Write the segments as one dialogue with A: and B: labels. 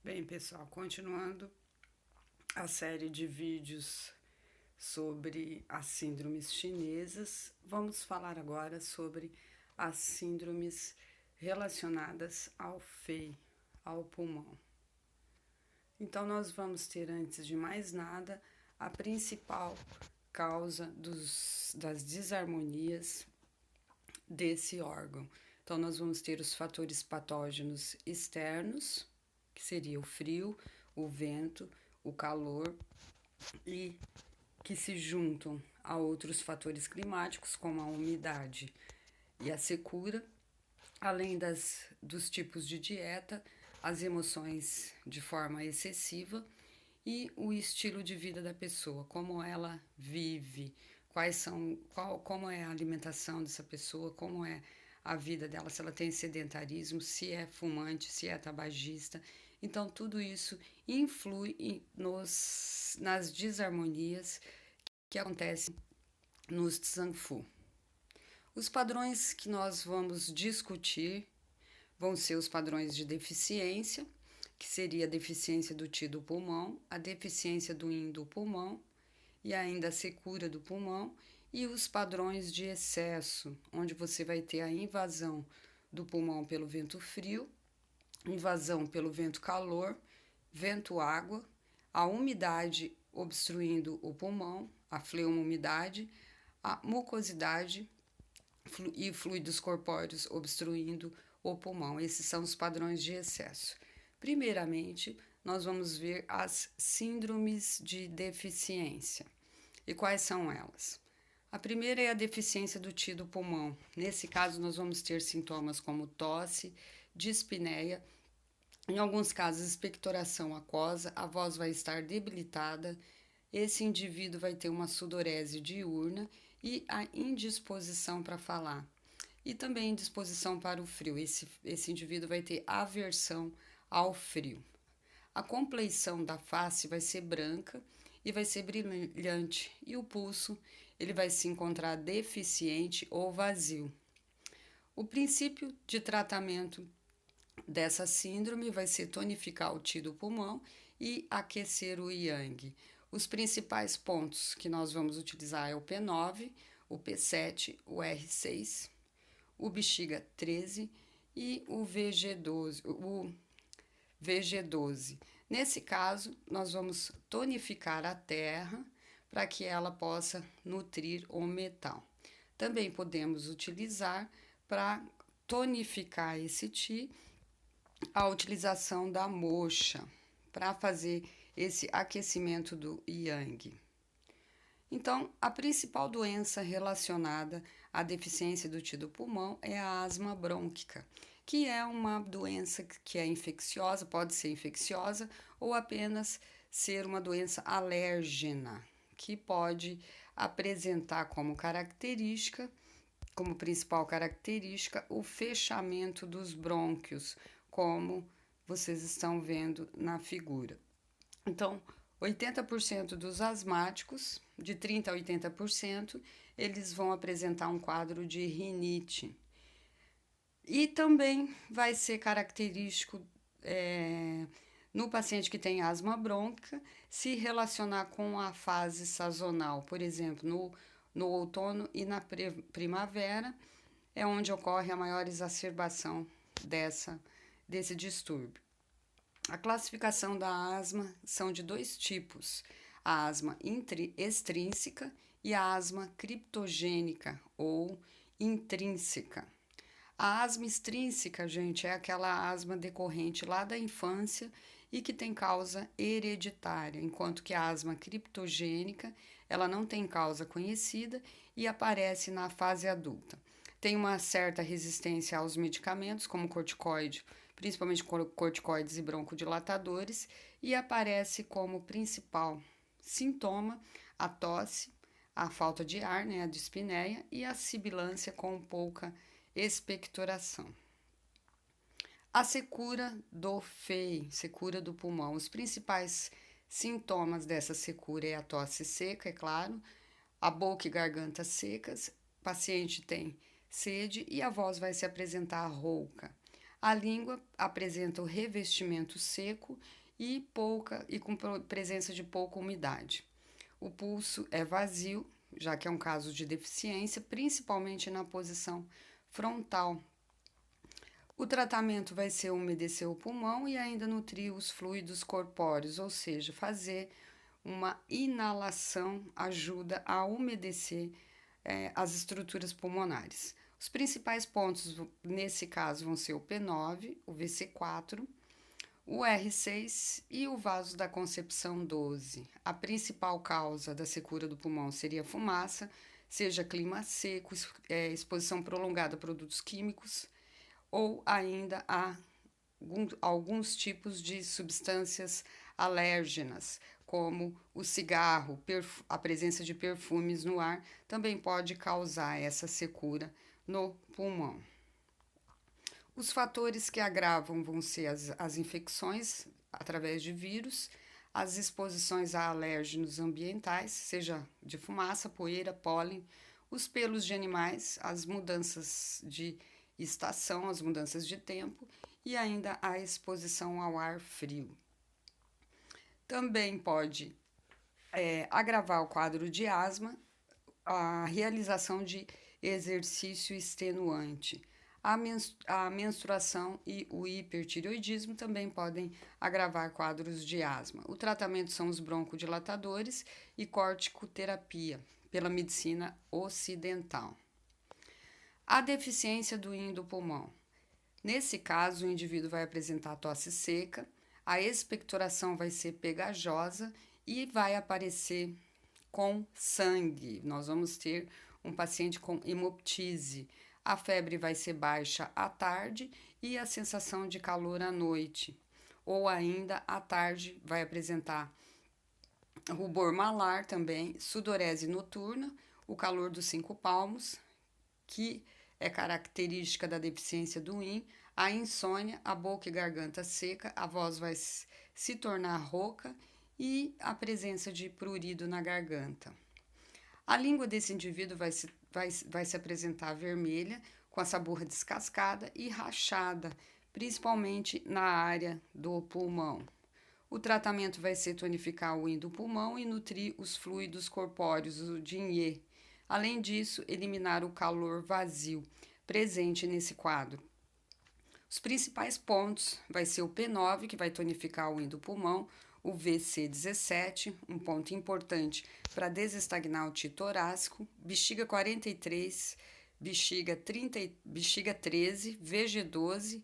A: Bem, pessoal, continuando a série de vídeos sobre as síndromes chinesas, vamos falar agora sobre as síndromes relacionadas ao FEI, ao pulmão. Então, nós vamos ter, antes de mais nada, a principal causa das desarmonias desse órgão. Então, nós vamos ter os fatores patógenos externos, que seria o frio, o vento, o calor, e que se juntam a outros fatores climáticos, como a umidade e a secura, além dos tipos de dieta, as emoções de forma excessiva e o estilo de vida da pessoa, como ela vive, como é a alimentação dessa pessoa, como é a vida dela, se ela tem sedentarismo, se é fumante, se é tabagista. Então, tudo isso influi nas desarmonias que acontecem nos Tsanfu. Os padrões que nós vamos discutir vão ser os padrões de deficiência, que seria a deficiência do Ti do pulmão, a deficiência do Yin do pulmão e ainda a secura do pulmão, e os padrões de excesso, onde você vai ter a invasão do pulmão pelo vento frio, invasão pelo vento calor, vento água, a umidade obstruindo o pulmão, a fleuma-umidade, a mucosidade e fluidos corpóreos obstruindo o pulmão. Esses são os padrões de excesso. Primeiramente, nós vamos ver as síndromes de deficiência. E quais são elas? A primeira é a deficiência do Ti do pulmão. Nesse caso, nós vamos ter sintomas como tosse, dispneia, em alguns casos, expectoração aquosa, a voz vai estar debilitada, esse indivíduo vai ter uma sudorese diurna e a indisposição para falar. E também indisposição para o frio, esse indivíduo vai ter aversão ao frio. A compleição da face vai ser branca e vai ser brilhante, e o pulso ele vai se encontrar deficiente ou vazio. O princípio de tratamento dessa síndrome vai ser tonificar o Ti do pulmão e aquecer o Yang. Os principais pontos que nós vamos utilizar é o P9, o P7, o R6, o Bexiga 13 e o VG12. Nesse caso, nós vamos tonificar a terra para que ela possa nutrir o metal. Também podemos utilizar para tonificar esse Ti a utilização da moxa para fazer esse aquecimento do Yang. Então, a principal doença relacionada à deficiência do Ti do pulmão é a asma brônquica, que é uma doença que é infecciosa, pode ser infecciosa ou apenas ser uma doença alérgena, que pode apresentar como principal característica, o fechamento dos brônquios, como vocês estão vendo na figura. Então, 80% dos asmáticos, de 30% a 80%, eles vão apresentar um quadro de rinite. E também vai ser característico no paciente que tem asma brônquica se relacionar com a fase sazonal. Por exemplo, no outono e na primavera é onde ocorre a maior exacerbação desse distúrbio. A classificação da asma são de dois tipos: a asma extrínseca e a asma criptogênica ou intrínseca. A asma extrínseca, gente, é aquela asma decorrente lá da infância e que tem causa hereditária, enquanto que a asma criptogênica, ela não tem causa conhecida e aparece na fase adulta. Tem uma certa resistência aos medicamentos, como corticoide, principalmente corticoides e broncodilatadores, e aparece como principal sintoma a tosse, a falta de ar, a dispneia, e a sibilância com pouca expectoração. A secura do FEI, secura do pulmão. Os principais sintomas dessa secura é a tosse seca, é claro, a boca e garganta secas, o paciente tem sede e a voz vai se apresentar rouca. A língua apresenta o revestimento seco e com presença de pouca umidade. O pulso é vazio, já que é um caso de deficiência, principalmente na posição frontal. O tratamento vai ser umedecer o pulmão e ainda nutrir os fluidos corpóreos, ou seja, fazer uma inalação ajuda a umedecer as estruturas pulmonares. Os principais pontos nesse caso vão ser o P9, o VC4, o R6 e o vaso da concepção 12. A principal causa da secura do pulmão seria a fumaça, seja clima seco, exposição prolongada a produtos químicos ou ainda a alguns tipos de substâncias alérgenas, como o cigarro, a presença de perfumes no ar, também pode causar essa secura no pulmão. Os fatores que agravam vão ser as infecções através de vírus, as exposições a alérgenos ambientais, seja de fumaça, poeira, pólen, os pelos de animais, as mudanças de estação, as mudanças de tempo e ainda a exposição ao ar frio. Também pode agravar o quadro de asma, a realização de exercício extenuante. A menstruação e o hipertireoidismo também podem agravar quadros de asma. O tratamento são os broncodilatadores e corticoterapia pela medicina ocidental. A deficiência do rim do pulmão. Nesse caso, o indivíduo vai apresentar tosse seca, a expectoração vai ser pegajosa e vai aparecer com sangue. Nós vamos ter um paciente com hemoptise. A febre vai ser baixa à tarde e a sensação de calor à noite. Ou ainda, à tarde, vai apresentar rubor malar também, sudorese noturna, o calor dos 5 palmos, que é característica da deficiência do rim, a insônia, a boca e garganta seca, a voz vai se tornar rouca e a presença de prurido na garganta. A língua desse indivíduo vai se apresentar vermelha, com a saburra descascada e rachada, principalmente na área do pulmão. O tratamento vai ser tonificar o rim do pulmão e nutrir os fluidos corpóreos, o dinhe. Além disso, eliminar o calor vazio presente nesse quadro. Os principais pontos vai ser o P9, que vai tonificar o rim do pulmão, o VC17, um ponto importante para desestagnar o tito torácico, bexiga 43, bexiga 13, VG12,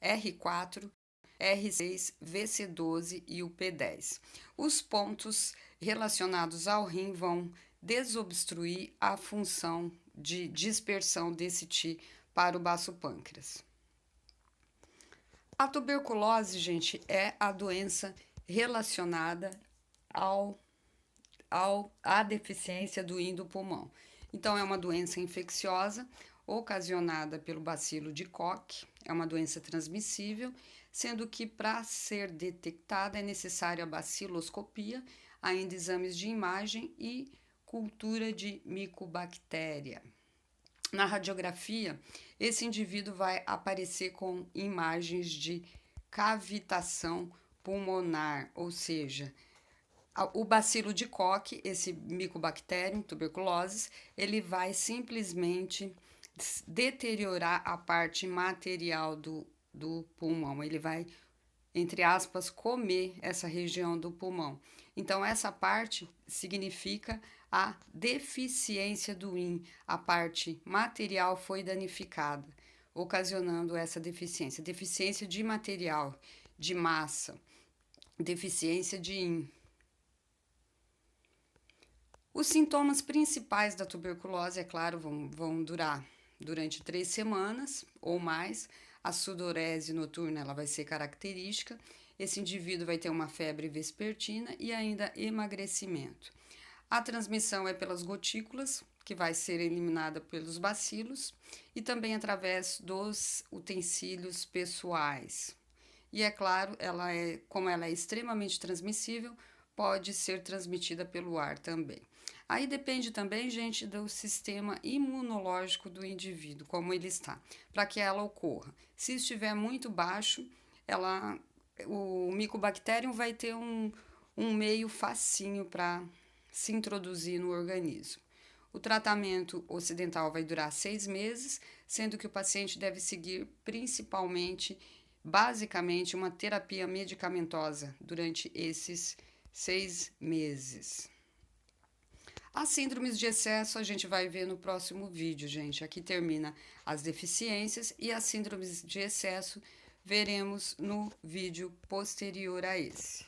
A: R4, R6, VC12 e o P10. Os pontos relacionados ao rim vão desobstruir a função de dispersão desse Ti para o baço pâncreas. A tuberculose, gente, é a doença relacionada à deficiência do rim do pulmão. Então, é uma doença infecciosa ocasionada pelo bacilo de Koch, é uma doença transmissível, sendo que para ser detectada é necessária a baciloscopia, ainda exames de imagem e cultura de micobactéria. Na radiografia, esse indivíduo vai aparecer com imagens de cavitação pulmonar, ou seja, o bacilo de Koch, esse Mycobacterium tuberculosis, ele vai simplesmente deteriorar a parte material do pulmão. Ele vai, entre aspas, comer essa região do pulmão. Então, essa parte significa a deficiência do rim. A parte material foi danificada, ocasionando essa deficiência. Deficiência de material, de massa, deficiência de rim. Os sintomas principais da tuberculose, é claro, vão durar durante 3 semanas ou mais. A sudorese noturna ela vai ser característica. Esse indivíduo vai ter uma febre vespertina e ainda emagrecimento. A transmissão é pelas gotículas, que vai ser eliminada pelos bacilos, e também através dos utensílios pessoais. E é claro, como ela é extremamente transmissível, pode ser transmitida pelo ar também. Aí depende também, gente, do sistema imunológico do indivíduo, como ele está, para que ela ocorra. Se estiver muito baixo, o Mycobacterium vai ter um meio facinho para se introduzir no organismo. O tratamento ocidental vai durar 6 meses, sendo que o paciente deve seguir basicamente, uma terapia medicamentosa durante esses 6 meses. As síndromes de excesso a gente vai ver no próximo vídeo, gente. Aqui termina as deficiências e as síndromes de excesso veremos no vídeo posterior a esse.